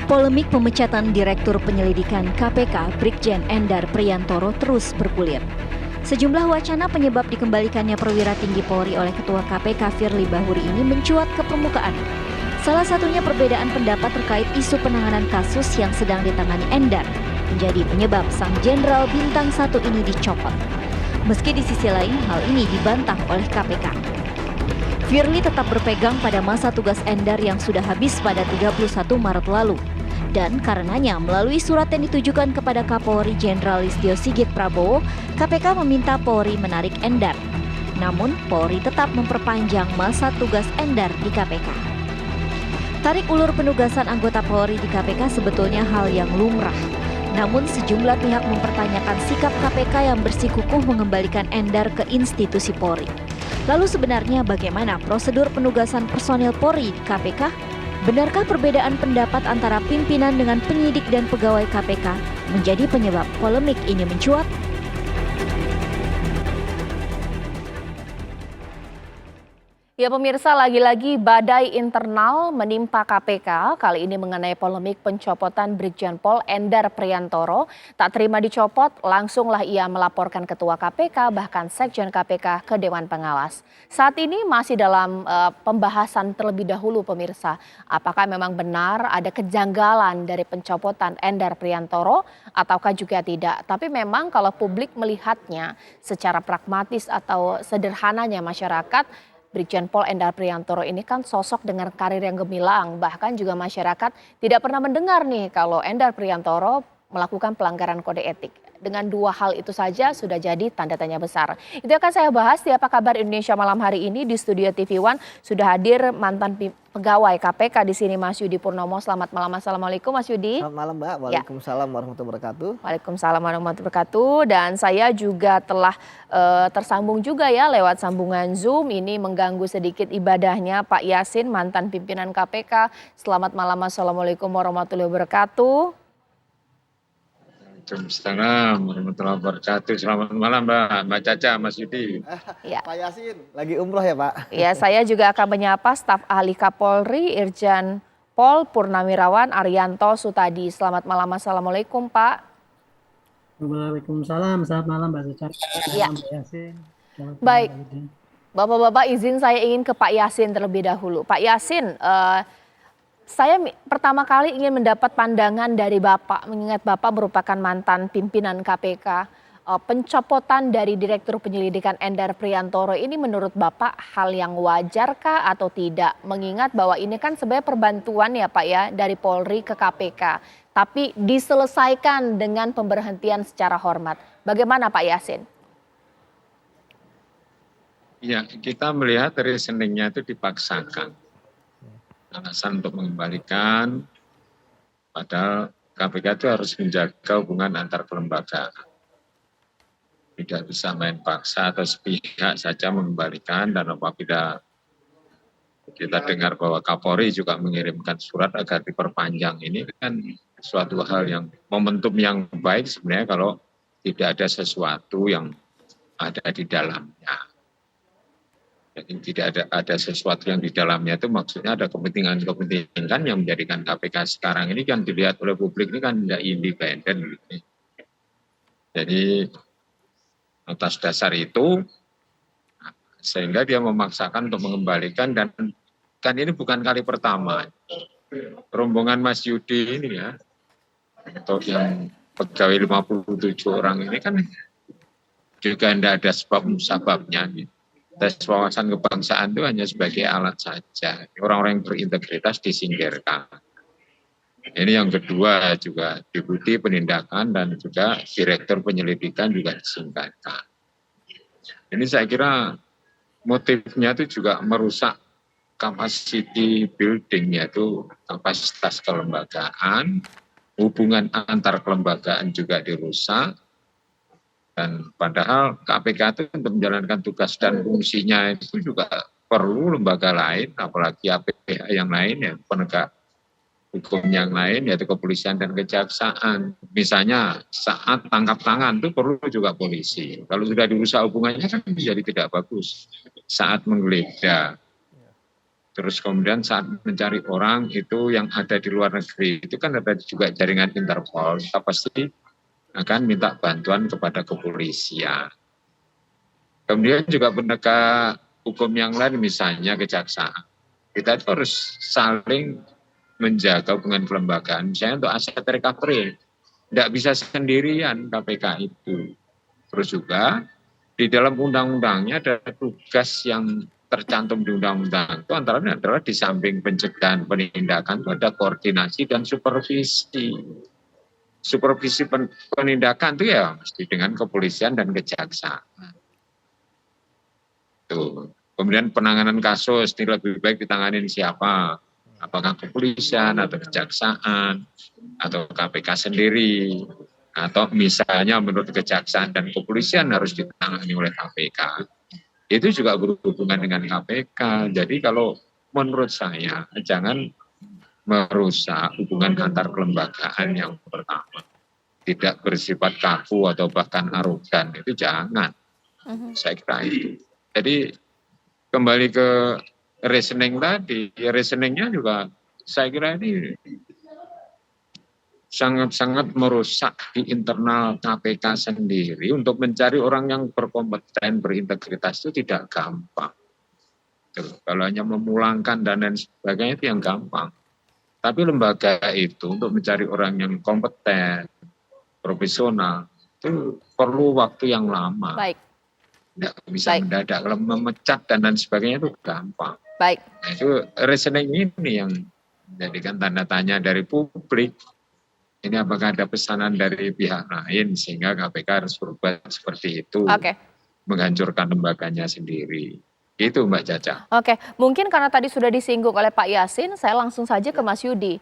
Polemik pemecatan Direktur Penyelidikan KPK Brigjen Endar Priyantoro terus bergulir. Sejumlah wacana penyebab dikembalikannya perwira tinggi Polri oleh Ketua KPK Firly Bahuri ini mencuat ke permukaan. Salah satunya perbedaan pendapat terkait isu penanganan kasus yang sedang ditangani Endar menjadi penyebab sang Jenderal Bintang 1 ini dicopot. Meski di sisi lain hal ini dibantah oleh KPK. Firly tetap berpegang pada masa tugas Endar yang sudah habis pada 31 Maret lalu. Dan karenanya melalui surat yang ditujukan kepada Kapolri Jenderal Listio Sigit Prabowo, KPK meminta Polri menarik Endar. Namun Polri tetap memperpanjang masa tugas Endar di KPK. Tarik ulur penugasan anggota Polri di KPK sebetulnya hal yang lumrah. Namun sejumlah pihak mempertanyakan sikap KPK yang bersikukuh mengembalikan Endar ke institusi Polri. Lalu sebenarnya bagaimana prosedur penugasan personil Polri di KPK? Benarkah perbedaan pendapat antara pimpinan dengan penyidik dan pegawai KPK menjadi penyebab polemik ini mencuat? Ya pemirsa, lagi-lagi badai internal menimpa KPK, kali ini mengenai polemik pencopotan Brigjen Pol Endar Priyantoro. Tak terima dicopot, langsunglah ia melaporkan Ketua KPK bahkan Sekjen KPK ke Dewan Pengawas. Saat ini masih dalam pembahasan terlebih dahulu pemirsa. Apakah memang benar ada kejanggalan dari pencopotan Endar Priyantoro ataukah juga tidak. Tapi memang kalau publik melihatnya secara pragmatis atau sederhananya masyarakat, Brigjen Pol Endar Priyantoro ini kan sosok dengan karir yang gemilang, bahkan juga masyarakat tidak pernah mendengar nih kalau Endar Priyantoro melakukan pelanggaran kode etik. Dengan dua hal itu saja sudah jadi tanda tanya besar. Itu akan saya bahas di Apa Kabar Indonesia malam hari ini di studio TV One. Sudah hadir mantan pegawai KPK di sini Mas Yudi Purnomo. Selamat malam, assalamualaikum Mas Yudi. Selamat malam Mbak, waalaikumsalam warahmatullahi wabarakatuh. Waalaikumsalam warahmatullahi wabarakatuh. Dan saya juga telah tersambung juga ya lewat sambungan Zoom. Ini mengganggu sedikit ibadahnya Pak Yasin, mantan pimpinan KPK. Selamat malam, assalamualaikum warahmatullahi wabarakatuh. Waalaikumsalam warahmatullahi wabarakatuh. Selamat malam Mbak Caca, Mas Yudi. Ya. Pak Yasin, lagi umroh ya Pak? Ya, saya juga akan menyapa staf ahli Kapolri Irjen Pol Purnawirawan Arianto Sutadi. Selamat malam, assalamualaikum Pak. Waalaikumsalam, selamat malam Mbak Caca. Ya. Pak Yasin. Baik, Bapak-bapak izin saya ingin ke Pak Yasin terlebih dahulu. Pak Yasin, saya pertama kali ingin mendapat pandangan dari Bapak, mengingat Bapak merupakan mantan pimpinan KPK. Pencopotan dari Direktur Penyelidikan Endar Priyantoro ini menurut Bapak hal yang wajarkah atau tidak? Mengingat bahwa ini kan sebenarnya perbantuan ya Pak ya dari Polri ke KPK. Tapi diselesaikan dengan pemberhentian secara hormat. Bagaimana Pak Yasin? Ya, kita melihat reasoningnya itu dipaksakan. Alasan untuk mengembalikan, padahal KPK itu harus menjaga hubungan antar kelembagaan. Tidak bisa main paksa atau sepihak saja mengembalikan, dan apabila kita dengar bahwa Kapolri juga mengirimkan surat agar diperpanjang, ini kan suatu hal yang momentum yang baik sebenarnya kalau tidak ada sesuatu yang ada di dalamnya. Jadi tidak ada sesuatu yang di dalamnya, itu maksudnya ada kepentingan-kepentingan yang menjadikan KPK sekarang ini kan dilihat oleh publik ini kan tidak independen. Jadi atas dasar itu sehingga dia memaksakan untuk mengembalikan, dan kan ini bukan kali pertama. Rombongan Mas Yudi ini ya, atau yang pegawai 57 orang ini kan juga tidak ada sebab-sebabnya gitu. Tes wawasan kebangsaan itu hanya sebagai alat saja. Orang-orang yang berintegritas disingkirkan. Ini yang kedua juga Deputi Penindakan dan juga Direktur Penyelidikan juga disingkirkan. Ini saya kira motifnya itu juga merusak capacity building, yaitu kapasitas kelembagaan, hubungan antar kelembagaan juga dirusak. Dan padahal KPK itu untuk menjalankan tugas dan fungsinya itu juga perlu lembaga lain, apalagi APH yang lain, ya penegak hukum yang lain, yaitu kepolisian dan kejaksaan. Misalnya saat tangkap tangan itu perlu juga polisi. Kalau sudah dirusak hubungannya kan menjadi tidak bagus. Saat menggeledah, Terus kemudian saat mencari orang itu yang ada di luar negeri, itu kan ada juga jaringan Interpol, kita pasti akan minta bantuan kepada kepolisian. Kemudian juga penegak hukum yang lain, misalnya kejaksaan. Kita itu harus saling menjaga hubungan kelembagaan, misalnya untuk aset recovery. Tidak bisa sendirian KPK itu. Terus juga di dalam undang-undangnya ada tugas yang tercantum di undang-undang itu antara lain adalah di samping pencegahan penindakan itu ada koordinasi dan supervisi. Supervisi penindakan itu ya mesti dengan kepolisian dan kejaksaan. Tuh. Kemudian penanganan kasus ini lebih baik ditanganin siapa? Apakah kepolisian atau kejaksaan atau KPK sendiri? Atau misalnya menurut kejaksaan dan kepolisian harus ditangani oleh KPK. Itu juga berhubungan dengan KPK. Jadi kalau menurut saya jangan merusak hubungan antar kelembagaan yang pertama. Tidak bersifat kaku atau bahkan arogan, itu jangan. Saya kira itu. Jadi kembali ke reasoning tadi, reasoningnya juga saya kira ini sangat-sangat merusak di internal KPK sendiri. Untuk mencari orang yang berkompeten, berintegritas itu tidak gampang. Kalau hanya memulangkan dan lain sebagainya itu yang gampang. Tapi lembaga itu untuk mencari orang yang kompeten, profesional, itu perlu waktu yang lama. Baik. Tidak bisa mendadak. Kalau memecat dan lain sebagainya itu gampang. Baik. Nah, itu reasoning ini yang menjadikan tanda tanya dari publik. Ini apakah ada pesanan dari pihak lain sehingga KPK harus berbuat seperti itu, menghancurkan lembaganya sendiri. Itu Mbak Caca. Oke, mungkin karena tadi sudah disinggung oleh Pak Yasin, saya langsung saja ke Mas Yudi.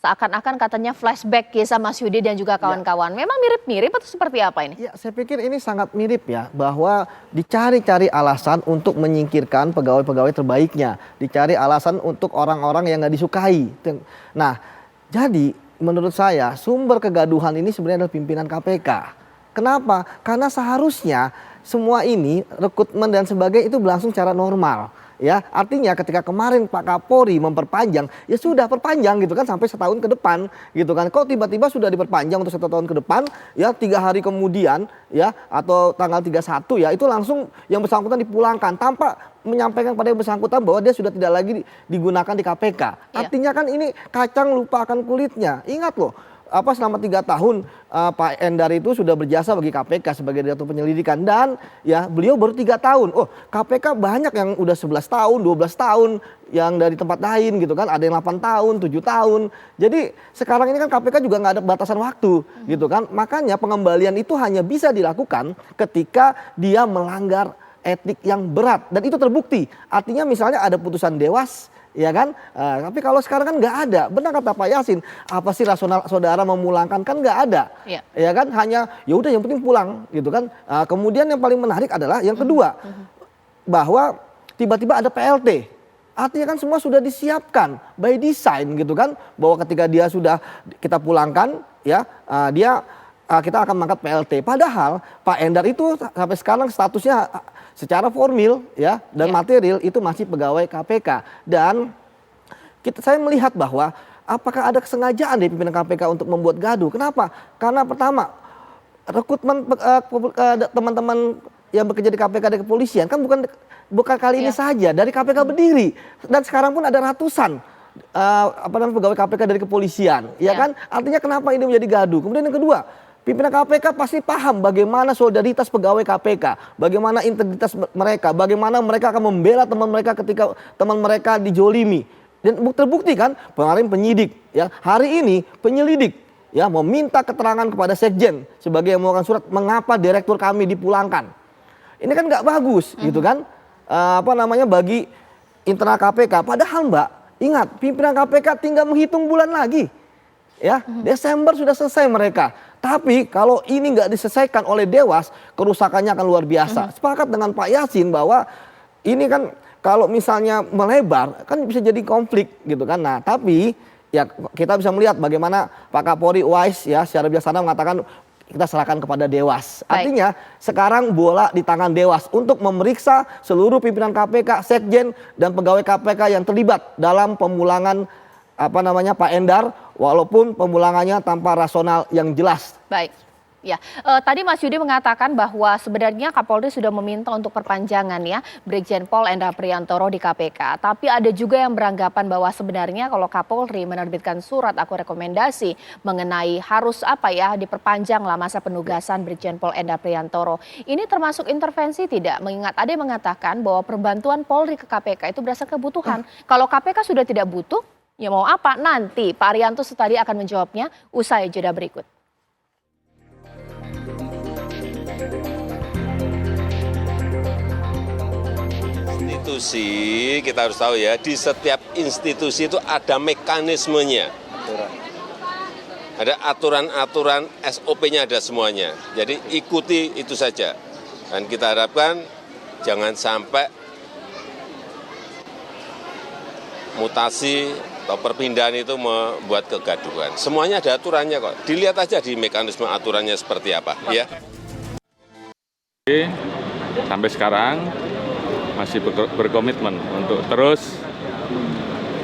Seakan-akan katanya flashback kisah Mas Yudi dan juga kawan-kawan. Memang mirip-mirip atau seperti apa ini? Ya, saya pikir ini sangat mirip ya, bahwa dicari-cari alasan untuk menyingkirkan pegawai-pegawai terbaiknya. Dicari alasan untuk orang-orang yang nggak disukai. Nah, jadi menurut saya sumber kegaduhan ini sebenarnya adalah pimpinan KPK. Kenapa? Karena seharusnya semua ini rekrutmen dan sebagainya itu berlangsung secara normal. Ya, artinya ketika kemarin Pak Kapolri memperpanjang, ya sudah perpanjang gitu kan sampai setahun ke depan gitu kan. Kok tiba-tiba sudah diperpanjang untuk 1 tahun ke depan, ya 3 hari kemudian ya atau tanggal 31 ya itu langsung yang bersangkutan dipulangkan tanpa menyampaikan pada yang bersangkutan bahwa dia sudah tidak lagi digunakan di KPK. Artinya kan ini kacang lupa akan kulitnya. Ingat loh, selama 3 tahun Pak Endar itu sudah berjasa bagi KPK sebagai direktur penyelidikan dan ya beliau baru 3 tahun. Oh, KPK banyak yang udah 11 tahun, 12 tahun yang dari tempat lain gitu kan. Ada yang 8 tahun, 7 tahun. Jadi sekarang ini kan KPK juga nggak ada batasan waktu gitu kan. Makanya pengembalian itu hanya bisa dilakukan ketika dia melanggar etik yang berat dan itu terbukti. Artinya misalnya ada putusan Dewas, ya kan? Tapi kalau sekarang kan nggak ada. Benar kata Pak Yasin, apa sih rasional saudara memulangkan, kan nggak ada. Ya kan? Hanya ya udah yang penting pulang gitu kan. Kemudian yang paling menarik adalah yang kedua, bahwa tiba-tiba ada PLT. Artinya kan semua sudah disiapkan by design gitu kan, bahwa ketika dia sudah kita pulangkan ya kita akan mengangkat PLT. Padahal Pak Endar itu sampai sekarang statusnya secara formil ya dan material itu masih pegawai KPK. Dan saya melihat bahwa apakah ada kesengajaan dari pimpinan KPK untuk membuat gaduh. Kenapa? Karena pertama rekrutmen teman-teman yang bekerja di KPK dan kepolisian kan bukan kali ini saja, dari KPK berdiri dan sekarang pun ada ratusan pegawai KPK dari kepolisian, ya kan? Artinya kenapa ini menjadi gaduh? Kemudian yang kedua, pimpinan KPK pasti paham bagaimana solidaritas pegawai KPK, bagaimana integritas mereka, bagaimana mereka akan membela teman mereka ketika teman mereka dijolimi. Dan terbukti kan, kemarin penyidik, ya hari ini penyelidik, ya meminta keterangan kepada sekjen sebagai yang mengeluarkan surat mengapa direktur kami dipulangkan. Ini kan nggak bagus, gitu kan? Bagi internal KPK. Padahal Mbak, ingat pimpinan KPK tinggal menghitung bulan lagi, ya Desember sudah selesai mereka. Tapi kalau ini nggak diselesaikan oleh Dewas, kerusakannya akan luar biasa. Sepakat dengan Pak Yasin bahwa ini kan kalau misalnya melebar kan bisa jadi konflik gitu kan. Nah tapi ya kita bisa melihat bagaimana Pak Kapolri wise ya secara bijaksana mengatakan kita serahkan kepada Dewas. Baik. Artinya sekarang bola di tangan Dewas untuk memeriksa seluruh pimpinan KPK, Sekjen dan pegawai KPK yang terlibat dalam pemulangan Pak Endar, walaupun pemulangannya tanpa rasional yang jelas. Baik. Ya, tadi Mas Yudi mengatakan bahwa sebenarnya Kapolri sudah meminta untuk perpanjangan ya Brigjen Pol Endar Priantoro di KPK. Tapi ada juga yang beranggapan bahwa sebenarnya kalau Kapolri menerbitkan surat atau rekomendasi mengenai harus diperpanjang lah masa penugasan Brigjen Pol Endar Priantoro. Ini termasuk intervensi tidak? Mengingat ada yang mengatakan bahwa perbantuan Polri ke KPK itu berdasarkan kebutuhan. Kalau KPK sudah tidak butuh, ya mau apa? Nanti Pak Arianto Sutadi akan menjawabnya usai jeda berikut. Institusi, kita harus tahu ya, di setiap institusi itu ada mekanismenya. Ada aturan-aturan, SOP-nya ada semuanya. Jadi ikuti itu saja. Dan kita harapkan jangan sampai mutasi atau perpindahan itu membuat kegaduhan. Semuanya ada aturannya kok. Dilihat aja di mekanisme aturannya seperti apa. Ya. Sampai sekarang masih berkomitmen untuk terus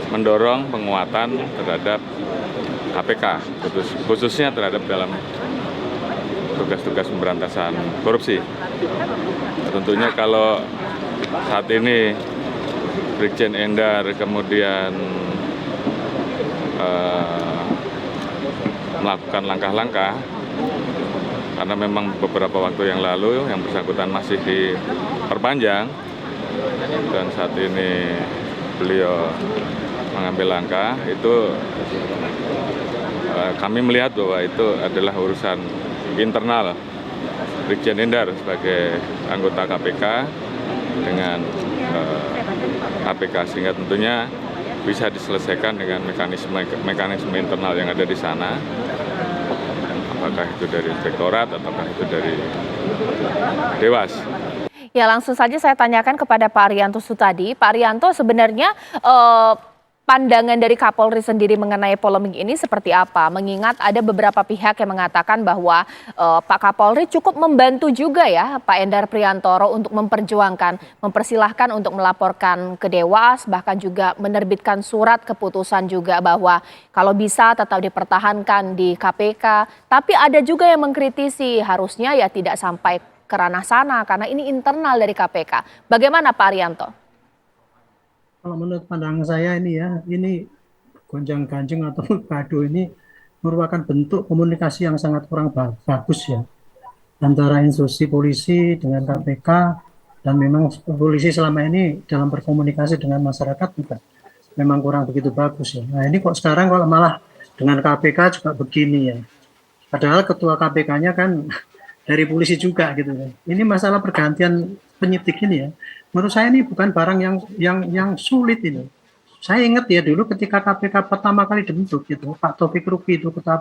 mendorong penguatan terhadap KPK, khususnya terhadap dalam tugas-tugas pemberantasan korupsi. Tentunya kalau saat ini Brigjen Endar kemudian melakukan langkah-langkah, karena memang beberapa waktu yang lalu yang bersangkutan masih diperpanjang, dan saat ini beliau mengambil langkah, itu kami melihat bahwa itu adalah urusan internal Brigjen Endar sebagai anggota KPK dengan KPK, sehingga tentunya bisa diselesaikan dengan mekanisme internal yang ada di sana, apakah itu dari inspektorat ataukah itu dari Dewas. Ya, langsung saja saya tanyakan kepada Pak Arianto Sutadi. Pak Arianto, sebenarnya pandangan dari Kapolri sendiri mengenai polemik ini seperti apa? Mengingat ada beberapa pihak yang mengatakan bahwa Pak Kapolri cukup membantu juga ya Pak Endar Priantoro untuk mempersilahkan untuk melaporkan ke Dewas, bahkan juga menerbitkan surat keputusan juga bahwa kalau bisa tetap dipertahankan di KPK. Tapi ada juga yang mengkritisi harusnya ya tidak sampai ke ranah sana karena ini internal dari KPK. Bagaimana Pak Arianto? Kalau menurut pandangan saya ini gonjang-ganjing atau gaduh ini merupakan bentuk komunikasi yang sangat kurang bagus ya antara institusi polisi dengan KPK, dan memang polisi selama ini dalam berkomunikasi dengan masyarakat juga memang kurang begitu bagus ya. Nah ini kok sekarang kalau malah dengan KPK juga begini ya. Padahal ketua KPK-nya kan dari polisi juga gitu kan. Ini masalah pergantian penyidik ini ya. Menurut saya ini bukan barang yang sulit ini. Saya ingat ya dulu ketika KPK pertama kali dibentuk gitu, Pak Taufik Ruki itu ketua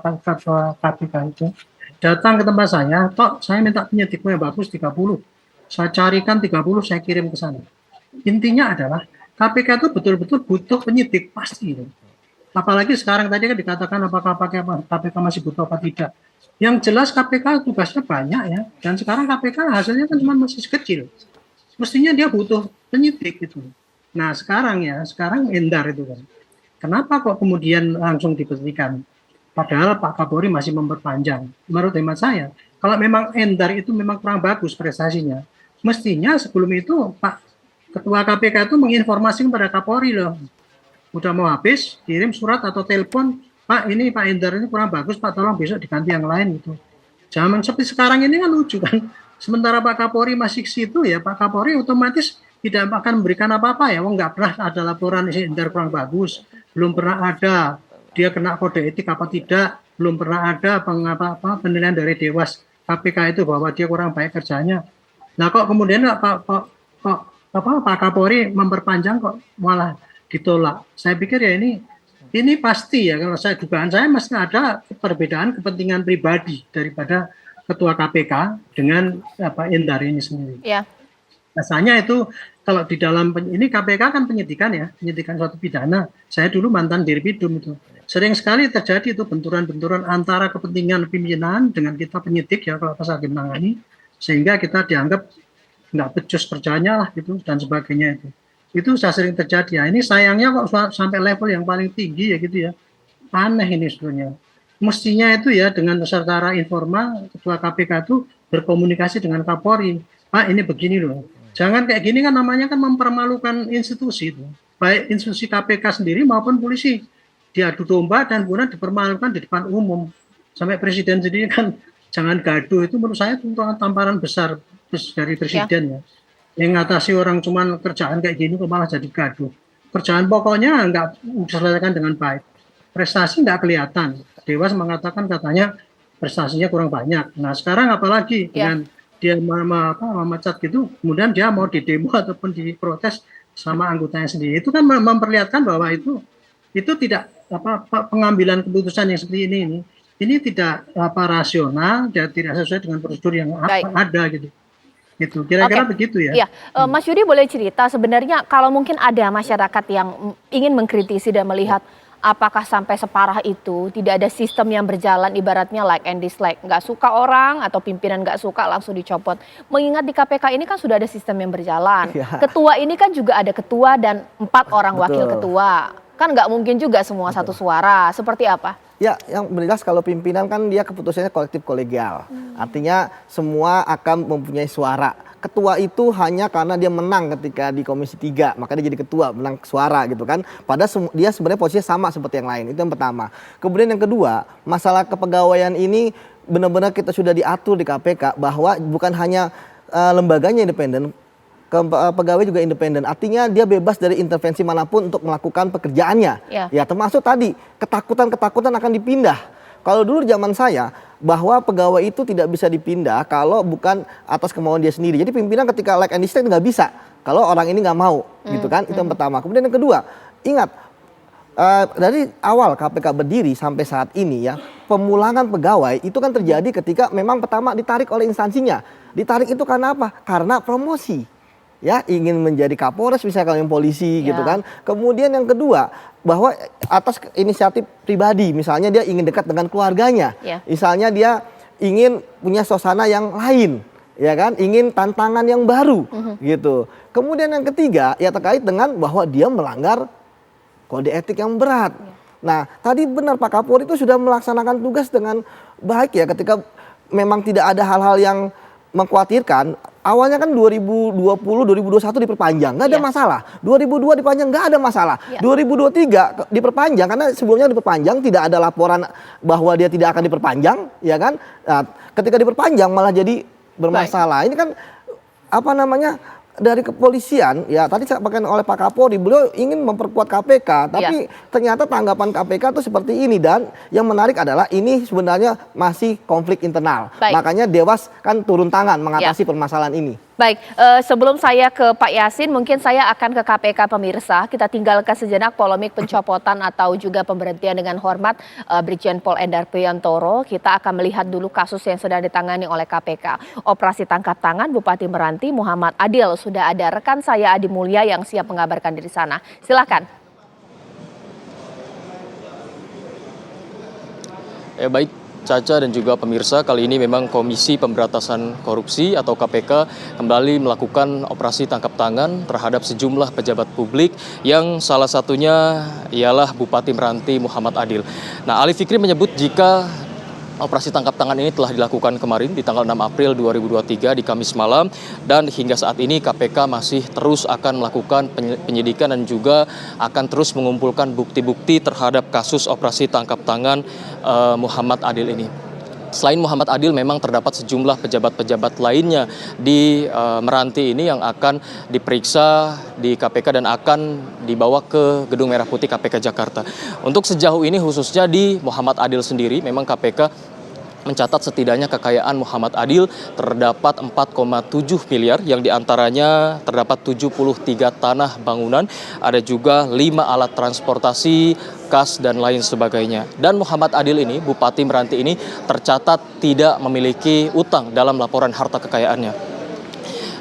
KPK itu datang ke tempat saya, saya minta penyidiknya bagus 30. Saya carikan 30, saya kirim ke sana. Intinya adalah KPK itu betul-betul butuh penyidik pasti. Gitu. Apalagi sekarang tadi kan dikatakan apakah KPK masih butuh apa tidak. Yang jelas KPK tugasnya banyak ya, dan sekarang KPK hasilnya kan cuma masih kecil. Mestinya dia butuh penyidik gitu. Nah sekarang Endar itu kan. Kenapa kok kemudian langsung diberhentikan? Padahal Pak Kapolri masih memperpanjang. Menurut hemat saya, kalau memang Endar itu memang kurang bagus prestasinya, mestinya sebelum itu Pak Ketua KPK itu menginformasikan kepada Kapolri loh. Udah mau habis, kirim surat atau telepon, Pak ini Pak Endar ini kurang bagus, Pak tolong besok diganti yang lain gitu. Zaman seperti sekarang ini kan lucu kan. Sementara Pak Kapolri masih ke situ ya, Pak Kapolri otomatis tidak akan memberikan apa-apa ya. Nggak pernah ada laporan Endar kurang bagus, belum pernah ada dia kena kode etik apa tidak, belum pernah ada penilaian dari Dewas KPK itu bahwa dia kurang baik kerjanya. Nah kok kemudian Pak Kapolri memperpanjang kok malah ditolak. Saya pikir ya ini pasti ya, kalau dugaan saya masih ada perbedaan kepentingan pribadi daripada Ketua KPK dengan Endar ini sendiri. Ya. Rasanya itu kalau di dalam ini KPK kan penyidikan suatu pidana. Saya dulu mantan Dirpidum itu. sering sekali terjadi itu benturan-benturan antara kepentingan pimpinan dengan kita penyidik ya kalau pas hakim nangani, sehingga kita dianggap nggak becus kerjanya lah gitu dan sebagainya itu sudah sering terjadi ya. Ini sayangnya kok sampai level yang paling tinggi ya gitu ya, aneh ini sebenarnya. Mestinya itu ya dengan secara informal ketua KPK itu berkomunikasi dengan Kapolri, Pak ini begini loh, jangan kayak gini kan, namanya kan mempermalukan institusi itu, baik institusi KPK sendiri maupun polisi, diadu domba dan kemudian dipermalukan di depan umum. Sampai presiden sendiri kan jangan gaduh, itu menurut saya itu tamparan besar dari presiden ya. Yang ngatasi orang cuman kerjaan kayak gini kok malah jadi gaduh. Kerjaan pokoknya nggak diselesaikan dengan baik. Prestasi nggak kelihatan. Dewas mengatakan katanya prestasinya kurang banyak. Nah sekarang apalagi dengan dia memecat gitu, kemudian dia mau didemo ataupun diprotes sama anggotanya sendiri. Itu kan memperlihatkan bahwa itu tidak pengambilan keputusan yang seperti ini tidak rasional dan tidak sesuai dengan prosedur yang ada gitu. Gitu kira-kira begitu ya. Mas Yudi boleh cerita sebenarnya kalau mungkin ada masyarakat yang ingin mengkritisi dan melihat apakah sampai separah itu, tidak ada sistem yang berjalan ibaratnya like and dislike, nggak suka orang atau pimpinan nggak suka langsung dicopot. Mengingat di KPK ini kan sudah ada sistem yang berjalan. Ketua ini kan juga ada ketua dan 4 orang wakil ketua. Kan nggak mungkin juga semua satu suara. Seperti apa? Ya, yang jelas kalau pimpinan kan dia keputusannya kolektif kolegial. Artinya semua akan mempunyai suara. Ketua itu hanya karena dia menang ketika di Komisi 3, maka dia jadi ketua, menang suara gitu kan. Padahal dia sebenarnya posisinya sama seperti yang lain. Itu yang pertama. Kemudian yang kedua, masalah kepegawaian ini benar-benar kita sudah diatur di KPK bahwa bukan hanya lembaganya independen, pegawai juga independen. Artinya dia bebas dari intervensi manapun untuk melakukan pekerjaannya. Ya termasuk tadi ketakutan akan dipindah. Kalau dulu zaman saya bahwa pegawai itu tidak bisa dipindah kalau bukan atas kemauan dia sendiri. Jadi pimpinan ketika like and dislike nggak bisa kalau orang ini nggak mau, gitu kan? Itu yang pertama. Kemudian yang kedua, ingat dari awal KPK berdiri sampai saat ini ya, pemulangan pegawai itu kan terjadi ketika memang pertama ditarik oleh instansinya. Ditarik itu karena apa? Karena promosi. Ya, ingin menjadi Kapolres misalnya kalau yang polisi gitu kan. Kemudian yang kedua, bahwa atas inisiatif pribadi, misalnya dia ingin dekat dengan keluarganya. Misalnya dia ingin punya suasana yang lain, ya kan? Ingin tantangan yang baru gitu. Kemudian yang ketiga, ya terkait dengan bahwa dia melanggar kode etik yang berat. Nah, tadi benar Pak Kapolri itu sudah melaksanakan tugas dengan baik ya, ketika memang tidak ada hal-hal yang mengkhawatirkan. Awalnya kan 2020, 2021 diperpanjang, nggak ada masalah. 2002 diperpanjang, nggak ada masalah. 2023 diperpanjang, karena sebelumnya diperpanjang tidak ada laporan bahwa dia tidak akan diperpanjang, ya kan? Nah, ketika diperpanjang malah jadi bermasalah. Ini kan apa namanya, dari kepolisian, ya tadi disampaikan oleh Pak Kapolri, beliau ingin memperkuat KPK, tapi ternyata tanggapan KPK itu seperti ini. Dan yang menarik adalah ini sebenarnya masih konflik internal. Makanya Dewas kan turun tangan mengatasi permasalahan ini. Baik, sebelum saya ke Pak Yasin, mungkin saya akan ke KPK pemirsa. Kita tinggalkan sejenak polemik pencopotan atau juga pemberhentian dengan hormat Brigjen Pol Endar Priantoro. Kita akan melihat dulu kasus yang sedang ditangani oleh KPK. Operasi tangkap tangan Bupati Meranti Muhammad Adil. Sudah ada rekan saya Adi Mulya yang siap mengabarkan dari sana. Silakan. Baik. Caca dan juga pemirsa, kali ini memang Komisi Pemberantasan Korupsi atau KPK kembali melakukan operasi tangkap tangan terhadap sejumlah pejabat publik yang salah satunya ialah Bupati Meranti Muhammad Adil. Nah, Ali Fikri menyebut jika operasi tangkap tangan ini telah dilakukan kemarin di tanggal 6 April 2023 di Kamis malam, dan hingga saat ini KPK masih terus akan melakukan penyidikan dan juga akan terus mengumpulkan bukti-bukti terhadap kasus operasi tangkap tangan Muhammad Adil ini. Selain Muhammad Adil, memang terdapat sejumlah pejabat-pejabat lainnya di Meranti ini yang akan diperiksa di KPK dan akan dibawa ke Gedung Merah Putih KPK Jakarta. Untuk sejauh ini khususnya di Muhammad Adil sendiri, memang KPK mencatat setidaknya kekayaan Muhammad Adil terdapat 4,7 miliar yang diantaranya terdapat 73 tanah bangunan, ada juga 5 alat transportasi, kas dan lain sebagainya. Dan Muhammad Adil ini, Bupati Meranti ini tercatat tidak memiliki utang dalam laporan harta kekayaannya.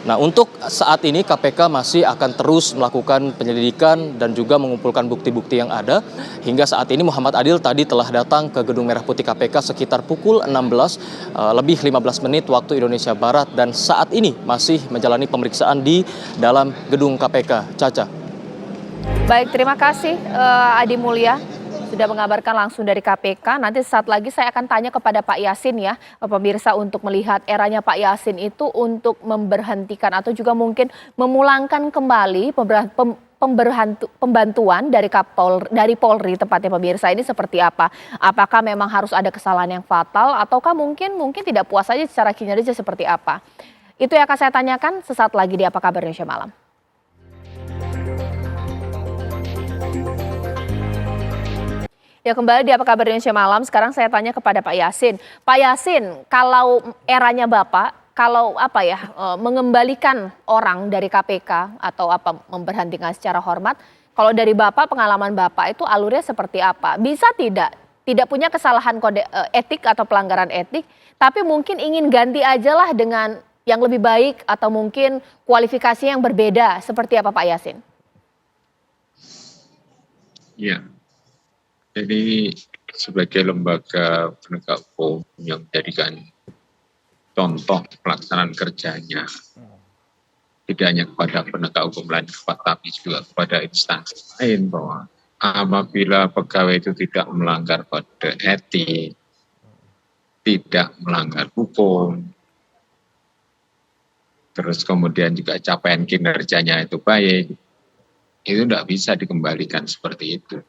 Nah, untuk saat ini KPK masih akan terus melakukan penyelidikan dan juga mengumpulkan bukti-bukti yang ada. Hingga saat ini Muhammad Adil tadi telah datang ke Gedung Merah Putih KPK sekitar pukul 16 lebih 15 menit waktu Indonesia Barat dan saat ini masih menjalani pemeriksaan di dalam gedung KPK. Caca. Baik, terima kasih Adi Mulya sudah mengabarkan langsung dari KPK. Nanti saat lagi saya akan tanya kepada Pak Yasin ya, pemirsa, untuk melihat eranya Pak Yasin itu untuk memberhentikan atau juga mungkin memulangkan kembali pembantuan dari Polri tepatnya, pemirsa, ini seperti apa? Apakah memang harus ada kesalahan yang fatal ataukah mungkin tidak puas saja secara kinerja seperti apa? Itu yang akan saya tanyakan sesaat lagi di Apa Kabar Indonesia Malam. Ya, kembali di Apa Kabar Indonesia Malam. Sekarang saya tanya kepada Pak Yasin. Pak Yasin, kalau eranya Bapak, kalau mengembalikan orang dari KPK atau memberhentikan secara hormat, kalau dari Bapak, pengalaman Bapak itu alurnya seperti apa? Bisa tidak punya kesalahan kode etik atau pelanggaran etik, tapi mungkin ingin ganti aja lah dengan yang lebih baik atau mungkin kualifikasi yang berbeda. Seperti apa Pak Yasin? Ya. Jadi sebagai lembaga penegak hukum yang menjadikan contoh pelaksanaan kerjanya tidak hanya kepada penegak hukum lain tapi juga kepada instansi lain, bahwa apabila pegawai itu tidak melanggar kode etik, tidak melanggar hukum, terus kemudian juga capaian kinerjanya itu baik, itu tidak bisa dikembalikan seperti itu.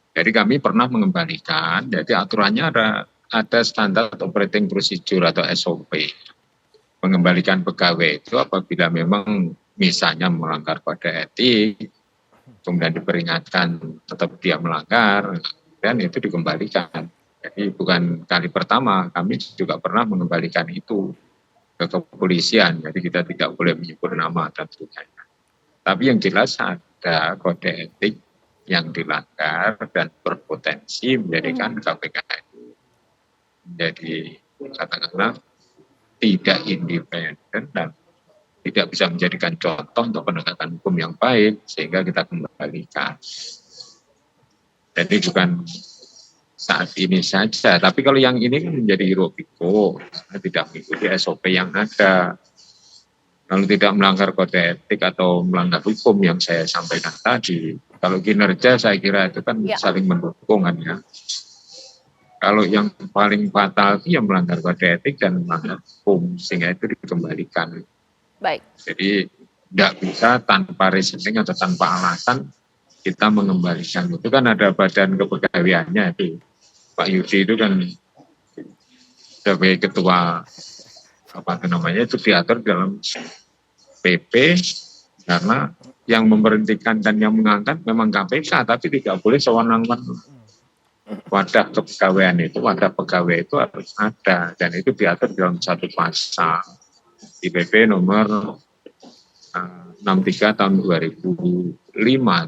Jadi kami pernah mengembalikan, jadi aturannya ada standar operating procedure atau SOP. Mengembalikan pegawai itu apabila memang misalnya melanggar kode etik, kemudian diperingatkan tetap dia melanggar, dan itu dikembalikan. Jadi bukan kali pertama, kami juga pernah mengembalikan itu ke kepolisian, jadi kita tidak boleh menyebut nama dan sebagainya. Tapi yang jelas ada kode etik yang dilanggar dan berpotensi menjadikan KPK itu menjadi katakanlah tidak independen dan tidak bisa menjadikan contoh untuk penegakan hukum yang baik, sehingga kita kembalikan. Jadi bukan saat ini saja, tapi kalau yang ini kan menjadi hiruk pikuk, tidak mengikuti SOP yang ada. Kalau tidak melanggar kode etik atau melanggar hukum yang saya sampaikan tadi, kalau kinerja saya kira itu kan saling mendukung kan ya. Kalau yang paling fatal itu yang melanggar kode etik dan melanggar hukum, sehingga itu dikembalikan. Baik. Jadi tidak bisa tanpa reasoning atau tanpa alasan kita mengembalikan. Itu kan ada badan kepegawaiannya itu. Pak Yudi itu kan sebagai ketua itu diatur dalam PP, karena yang memberhentikan dan yang mengangkat memang KPK, tapi tidak boleh sewenang-wenang. Wadah kepegawaian itu, wadah pegawai itu harus ada, dan itu diatur dalam satu pasal di PP nomor 63 tahun 2005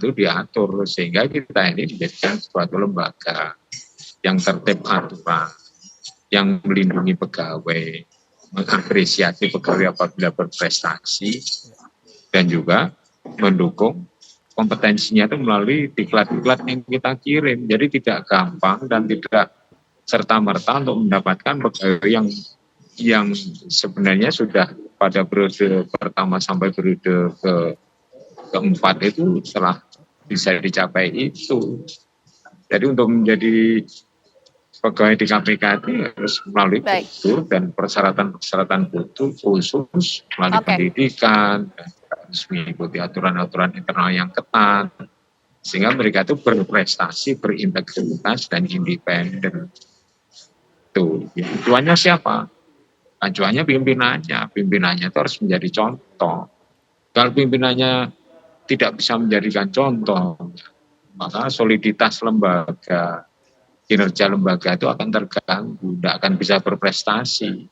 itu diatur, sehingga kita ini dijadikan suatu lembaga yang tertib aturan, yang melindungi pegawai, mengapresiasi pegawai apabila berprestasi, dan juga mendukung kompetensinya itu melalui diklat-diklat yang kita kirim. Jadi tidak gampang dan tidak serta-merta untuk mendapatkan pegawai yang sebenarnya sudah pada periode pertama sampai periode keempat itu telah bisa dicapai itu. Jadi untuk menjadi pegawai di KPK itu harus melalui prosedur dan persyaratan-persyaratan khusus melalui pendidikan, dan harus mengikuti aturan-aturan internal yang ketat, sehingga mereka itu berprestasi, berintegritas dan independen. Tujuannya siapa? Tujuannya pimpinannya itu harus menjadi contoh. Kalau pimpinannya tidak bisa menjadikan contoh, maka soliditas lembaga, kinerja lembaga itu akan terganggu, tidak akan bisa berprestasi.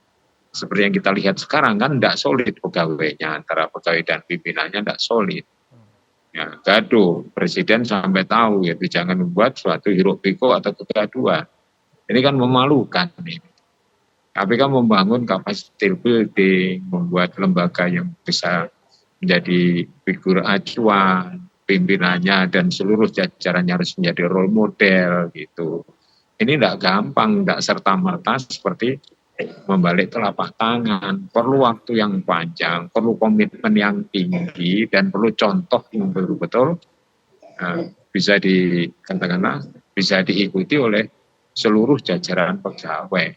Seperti yang kita lihat sekarang kan tidak solid pegawainya, antara pegawai dan pimpinannya tidak solid. Ya, gaduh, presiden sampai tahu ya, jangan membuat suatu hiruk pikuk atau kegaduhan. Ini kan memalukan ini. KPK membangun capacity building, membuat lembaga yang bisa menjadi figur acuan, pimpinannya dan seluruh jajarannya harus menjadi role model gitu. Ini tidak gampang, tidak serta-merta seperti membalik telapak tangan, perlu waktu yang panjang, perlu komitmen yang tinggi, dan perlu contoh yang betul-betul bisa katakanlah bisa diikuti oleh seluruh jajaran pegawai.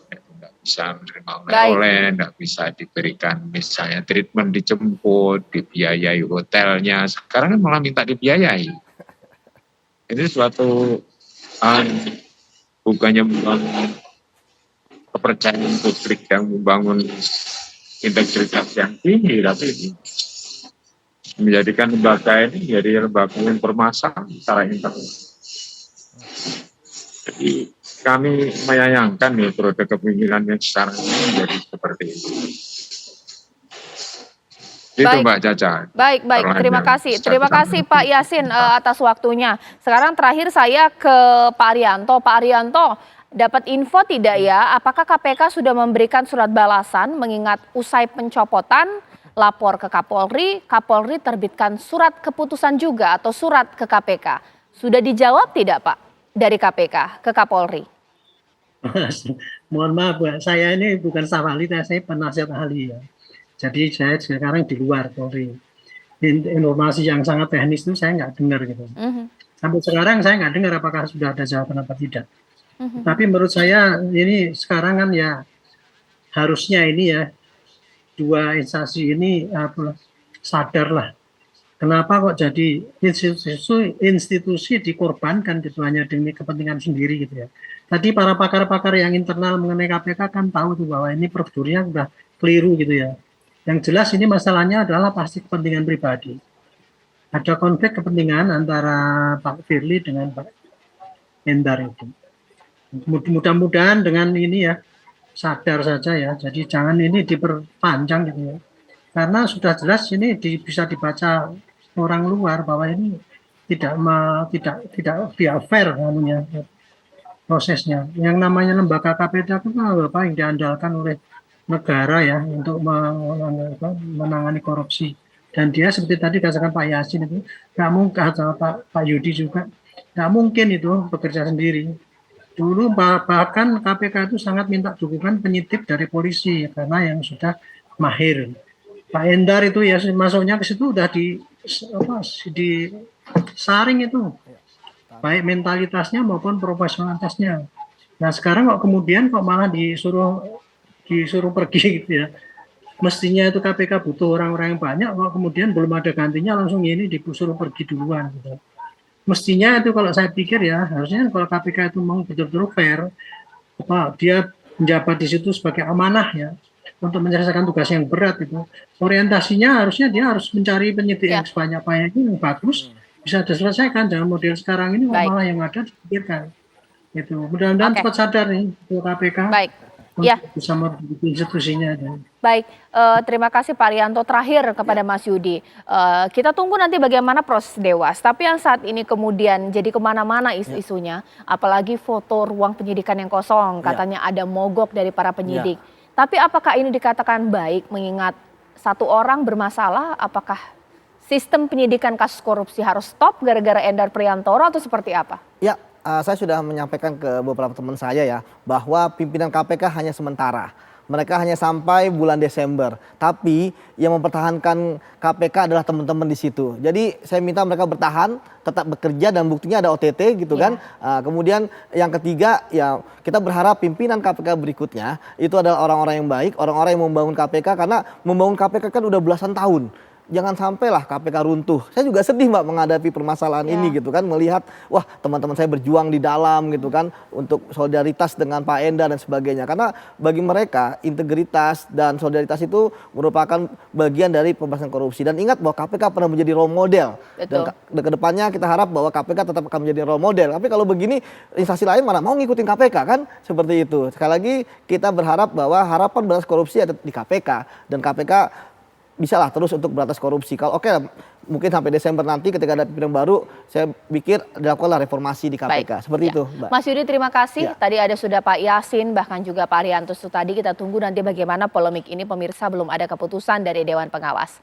Tidak bisa menerima oleh-oleh, tidak bisa diberikan misalnya treatment dijemput, dibiayai hotelnya. Sekarang kan malah minta dibiayai. Ini suatu bukannya membangun kepercayaan publik yang membangun integritas yang tinggi, tapi menjadikan lembaga ini jadi lembaga yang bermasalah secara internal. Jadi kami menyayangkan periode kepemimpinan yang sekarang ini menjadi seperti itu. Itu Mbak Caca. Baik. Terima kasih Pak Yasin atas waktunya. Sekarang terakhir saya ke Pak Arianto. Pak Arianto, dapat info tidak ya, apakah KPK sudah memberikan surat balasan mengingat usai pencopotan lapor ke Kapolri, Kapolri terbitkan surat keputusan juga atau surat ke KPK. Sudah dijawab tidak Pak dari KPK ke Kapolri? Mohon maaf Bu, saya ini bukan staf ahli, saya penasihat ahli ya. Jadi saya sekarang di luar Polri. Informasi yang sangat teknis itu saya nggak dengar gitu. Sampai sekarang saya nggak dengar apakah sudah ada jawaban apa tidak. Tapi menurut saya ini sekarang kan ya harusnya ini ya dua instansi ini sadarlah. Kenapa kok jadi institusi dikorbankan gitu hanya demi kepentingan sendiri gitu ya. Tadi para pakar-pakar yang internal mengenai KPK kan tahu tuh bahwa ini prosedurnya sudah keliru gitu ya. Yang jelas ini masalahnya adalah pasti kepentingan pribadi. Ada konflik kepentingan antara Pak Firly dengan Pak Endar itu. Mudah-mudahan dengan ini ya sadar saja ya. Jadi jangan ini diperpanjang gitu ya. Karena sudah jelas ini bisa dibaca orang luar bahwa ini tidak fair namanya prosesnya. Yang namanya lembaga KPK itu apa yang diandalkan oleh negara ya untuk menangani korupsi. Dan dia seperti tadi katakan Pak Yasin itu nggak mungkin, atau Pak Yudi juga nggak mungkin itu bekerja sendiri. Dulu bahkan KPK itu sangat minta dukungan penyidik dari polisi karena yang sudah mahir. Pak Endar itu ya masuknya ke situ udah disaring itu, baik mentalitasnya maupun profesionalitasnya. Nah sekarang kok kemudian malah disuruh pergi gitu ya. Mestinya itu KPK butuh orang-orang yang banyak, kok kemudian belum ada gantinya langsung ini disuruh pergi duluan gitu. Mestinya itu kalau saya pikir ya harusnya kalau KPK itu mau betul-betul fair, dia menjabat di situ sebagai amanah ya untuk menyelesaikan tugas yang berat itu. Orientasinya harusnya dia harus mencari penyidik yang sebanyak-banyaknya yang bagus bisa diselesaikan. Jangan model sekarang ini malah yang ada dipikirkan. Itu mudah-mudahan cepat sadar nih KPK. Baik. Ya. Bisa memiliki institusinya. Baik, terima kasih Pak Arianto. Terakhir kepada Mas Yudi, kita tunggu nanti bagaimana proses Dewas. Tapi yang saat ini kemudian jadi kemana-mana isu-isunya, apalagi foto ruang penyidikan yang kosong, katanya ada mogok dari para penyidik. Tapi apakah ini dikatakan baik mengingat satu orang bermasalah, apakah sistem penyidikan kasus korupsi harus stop gara-gara Endar Priantoro atau seperti apa? Ya. Saya sudah menyampaikan ke beberapa teman saya ya bahwa pimpinan KPK hanya sementara. Mereka hanya sampai bulan Desember. Tapi yang mempertahankan KPK adalah teman-teman di situ. Jadi saya minta mereka bertahan, tetap bekerja dan buktinya ada OTT gitu kan. Kemudian yang ketiga ya kita berharap pimpinan KPK berikutnya itu adalah orang-orang yang baik, orang-orang yang membangun KPK karena membangun KPK kan udah belasan tahun. Jangan sampailah KPK runtuh. Saya juga sedih Mbak menghadapi permasalahan ini gitu kan. Melihat wah teman-teman saya berjuang di dalam gitu kan. Untuk solidaritas dengan Pak Endar dan sebagainya. Karena bagi mereka integritas dan solidaritas itu merupakan bagian dari pemberantasan korupsi. Dan ingat bahwa KPK pernah menjadi role model. Betul. Dan kedepannya kita harap bahwa KPK tetap akan menjadi role model. Tapi kalau begini instansi lain mana mau ngikutin KPK kan. Seperti itu. Sekali lagi kita berharap bahwa harapan berantas korupsi ada di KPK. Dan KPK bisalah terus untuk berantas korupsi. Kalau mungkin sampai Desember nanti ketika ada pimpinan baru, saya pikir dilakukanlah reformasi di KPK. Baik. Seperti Ya. itu, Mbak. Mas Yudi, terima kasih. Ya. Tadi ada sudah Pak Yasin, bahkan juga Pak Arianto tadi. Kita tunggu nanti bagaimana polemik ini, pemirsa, belum ada keputusan dari Dewan Pengawas.